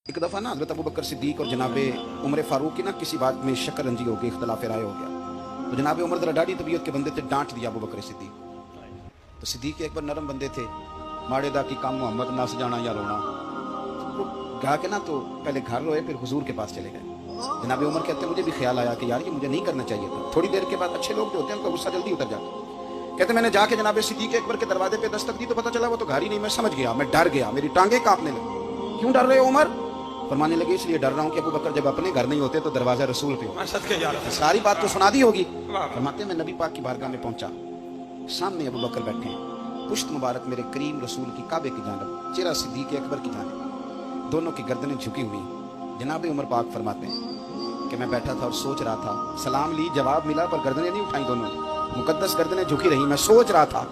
एक दफ़ा ना हज़रत अबू बकर सिद्दीक और जनाबे उमर फारूक की ना किसी बात में शक्कर रंजी हो गई, इख्तलाफ राय हो गया। तो जनाबे उमर ज़रा डाढ़ी तबीयत के बंदे थे, डांट दिया अबू बकर सिद्दीक। तो सिद्दीक एक बार नरम बंदे थे, माड़े दा की काम मोहम्मद नस जाना या रोना। तो गा के ना तो पहले घर रोए, फिर हुजूर के पास चले गए। जनाबे उमर कहते हैं मुझे भी ख्याल आया कि यार ये मुझे नहीं करना चाहिए था। थोड़ी देर के बाद अच्छे लोग जो होते हैं उनका गुस्सा जल्दी उतर जाता है। कहते मैंने जाके जनाबे सिद्दीक अकबर के दरवाजे पे दस्तक दी तो पता चला वो तो घर ही नहीं। मैं समझ गया, मैं डर गया, मेरी टांगे कांपने लगी। क्यों डर रहे हो उमर? फरमाने लगे इसलिए डर रहा हूँ कि अबू बकर जब अपने घर नहीं होते तो दरवाजा रसूल पे हो। सारी बात तो सुना दी होगी। फरमाते मैं नबी पाक की बारगाह में पहुंचा, सामने अबू बकर बैठे हैं, पुश्त मुबारक मेरे करीम रसूल की काबे की जानब, चेहरा सिद्दीक अकबर की जानब, दोनों की गर्दनें झुकी हुई। जनाब उमर पाक फरमाते हैं कि मैं बैठा था और सोच रहा था, सलाम ली, जवाब मिला पर गर्दनें नहीं उठाई, दोनों मुकद्दस गर्दनें झुकी रही। मैं सोच रहा था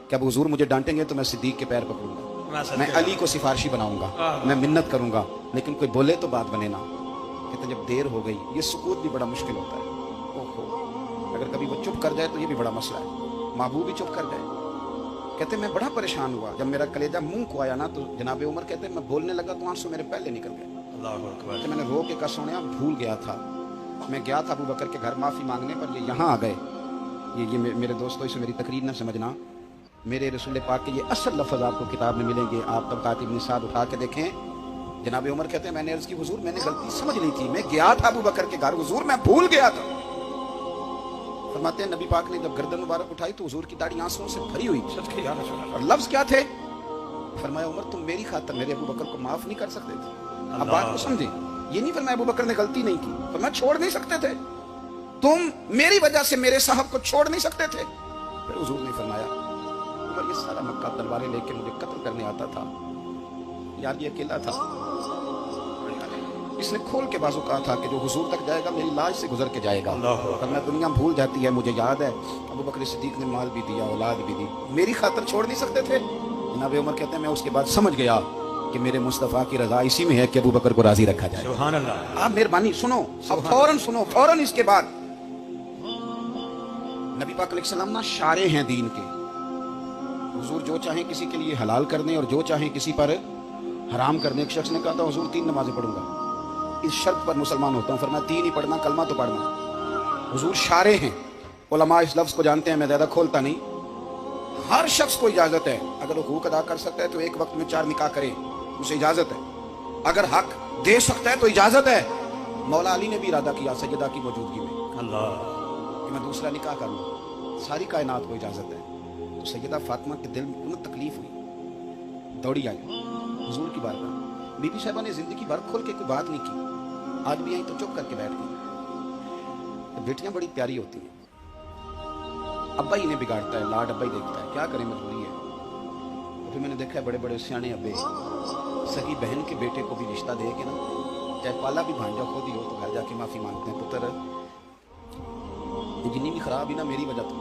कि अब हुजूर मुझे डांटेंगे तो मैं सिद्दीक के पैर पकड़ूंगा, मैं अली को सिफारिशी बनाऊंगा, मैं मिन्नत करूंगा, लेकिन कोई बोले तो बात बने ना। कहते जब देर हो गई, ये सुकूत भी बड़ा मुश्किल होता है। ओहो, अगर कभी वो चुप कर जाए तो ये भी बड़ा मसला है, महबूब भी चुप कर जाए। कहते मैं बड़ा परेशान हुआ, जब मेरा कलेजा मुंह को आया ना तो जनाबे उमर कहते मैं बोलने लगा तो आंसू मेरे पहले निकल गए। कहते मैंने रो के कहा सोनिया भूल गया था, मैं गया था अबू बकर के घर माफी मांगने, पर ये यहाँ आ गए। ये मेरे दोस्तों इसे मेरी तकरीर न समझना, मेरे रसूल पाक के ये असल लफ्ज़ आपको किताब में मिलेंगे, आप तबक़ात इब्न साद उठा के देखें। जनाब उमर कहते हैं मैंने अर्ज़ की हुजूर मैंने गलती समझ ली थी, मैं गया था अबू बकर के घर हुजूर, मैं भूल गया था। फरमाते हैं नबी पाक ने जब गर्दन मुबारक उठाई तो हुजूर की दाढ़ी आंसुओं से भरी हुई। और लफ्ज़ क्या थे? फरमाया उमर तुम मेरी खातिर मेरे अबू बकर को माफ नहीं कर सकते थे। अब बात को समझे, ये नहीं फरमाया अबू बकर ने गलती नहीं की, फरमाया छोड़ नहीं सकते थे, तुम मेरी वजह से मेरे साहब को छोड़ नहीं सकते थे। फिर हुजूर ने फरमाया उमर ये सारा मक्का तलवारें लेके मुझे कत्ल करने आता था, यार ये अकेला था, इसने खोल के बाजू कहा था कि जो हुजूर तक जाएगा मेरी लाश से गुजर के जाएगा। वरना दुनिया भूल जाती है, मुझे याद है अबू बकर सिद्दीक ने माल भी दिया, औलाद भी दी, मेरी खातिर छोड़ नहीं सकते थे। जनाब उमर कहते हैं मैं उसके बाद समझ गया कि मेरे मुस्तफ़ा की रजा इसी में है कि अबू बकर को राजी रखा जाए। सुभान अल्लाह। आप मेहरबानी सुनो, अब फौरन सुनो, फौरन इसके बाद नबी पाक अलैहिस्सलाम ना शारे हैं दीन के। हुजूर जो चाहे किसी के लिए हलाल कर दें और जो चाहे किसी पर हराम कर दें। एक शख्स ने कहा था हुजूर 3 नमाजें पढ़ूंगा, इस शर्त पर मुसलमान होता हूँ। फरमाया 3 ही पढ़ना, कलमा तो पढ़ना। हुजूर शारे हैं, उलमा इस लफ्ज को जानते हैं, मैं ज्यादा खोलता नहीं। हर शख्स को इजाजत है, अगर वो हुकूक अदा कर सकता है तो एक वक्त में 4 निकाह करे, उसे इजाजत है। अगर हक दे सकता है तो इजाजत है। मौला अली ने भी इरादा किया सैयदा की मौजूदगी में अल्लाह कि मैं दूसरा निकाह करूँ, सारी कायनात को इजाजत है। तो सैयदा फातिमा के दिल में उन्हें तकलीफ हुई, दौड़ी आई हुजूर की बारगाह। बीबी साहिबा ने जिंदगी भर खोल के कोई बात नहीं की, आज भी आई तो चुप करके बैठ गई। तो बेटियां बड़ी प्यारी होती हैं, अब्बा ही इन्हें बिगाड़ता है, लाड अब्बा ही देखता है, क्या करें मजबूरी है। तो फिर मैंने देखा है बड़े बड़े सियाने अब्बे सगी बहन के बेटे को भी रिश्ता दे के ना, चाहे पाला भी भांजा खुद ही हो तो घर जाके माफी मांगते हैं, पुत्र जितनी भी खराब ही ना मेरी वजह तो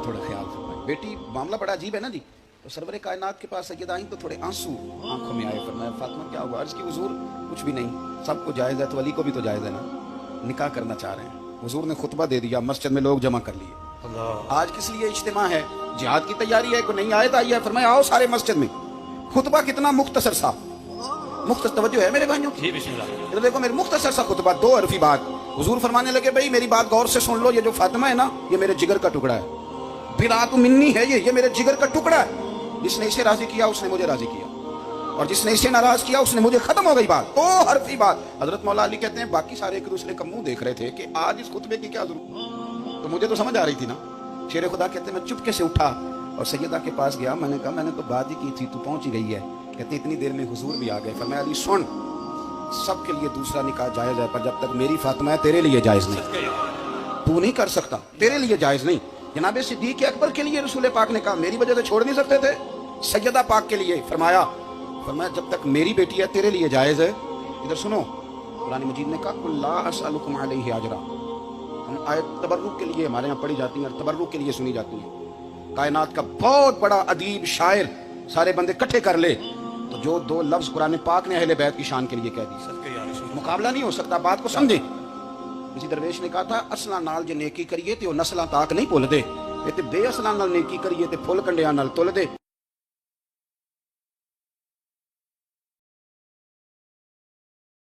थोड़ा ख्याल फरमाए। बेटी मामला बड़ा अजीब है ना जी। तो सरवरे कायनात के पास सैयदा आई तो थोड़े आंसू आंखों में आए। फरमाया फातिमा क्या हुआ? अर्ज की हुजूर कुछ भी नहीं, सबको जायज़ है तो अली को भी तो जायज़ है ना, निकाह करना चाह रहे हैं। हुजूर ने खुतबा दे दिया, मस्जिद में लोग जमा कर लिए। आज किस लिए इज्तिमा है? जिहाद की तैयारी है, कोई नई आयत आई है, फरमाया आओ सारे मस्जिद में। खुतबा कितना मुख्तसर सा, मुख्तसर तवज्जो है मेरे भाइयों, इधर देखो मेरे मुख्तसर सा खुतबा, 2 हरफी बात। हुजूर फरमाने लगे भाई मेरी बात गौर से सुन लो, ये जो फातिमा है ना ये मेरे जिगर का टुकड़ा है, बिरात मिन्नी है, ये मेरे जिगर का टुकड़ा है। जिसने इसे राजी किया उसने मुझे राजी किया, और जिसने इसे नाराज किया उसने मुझे, खत्म हो गई बात। 2 हरफी बात। हजरत मौला अली कहते हैं बाकी सारे एक दूसरे का मुंह देख रहे थे कि आज इस खुतबे की क्या जरूरत, तो मुझे तो समझ आ रही थी ना। शेर खुदा कहते हैं मैं चुपके से उठा और सैयदा के पास गया, मैंने कहा मैंने तो बात ही की थी, तू पहुंच ही गई है। कहते इतनी देर में हुजूर भी आ गए। फरमाया अली सुन, सबके लिए दूसरा निकाह जायज है, पर जब तक मेरी फातिमा है तेरे लिए जायज नहीं, तू नहीं कर सकता, तेरे लिए जायज नहीं। जनाबे सिद्दीक अकबर के लिए रसूल पाक ने कहा मेरी वजह से छोड़ नहीं सकते थे, सैयदा पाक के लिए फरमाया जब तक मेरी बेटी है तेरे लिए जायज है। इधर सुनो, कुरान मजीद ने कहा कुल्ला असअलुकुम अलैहि अजरा, हम आयत तबर्रुक के लिए हमारे यहाँ पढ़ी जाती है और तबर्रुक के लिए सुनी जाती है। कायनात का बहुत बड़ा अदीब शायर सारे बंदे इकट्ठे कर ले तो जो 2 लफ्ज कुरान पाक ने अहले बैत की शान के लिए कह दी, मुकाबला नहीं हो सकता। बात को समझे। किसी दरवेश ने कहा था असला नाल जे नेकी करिए ते ओ नस्लां ताक नहीं भुल दे, ते बेअसलां नाल नेकी करिए ते फुल कंडियां नाल तुल दे।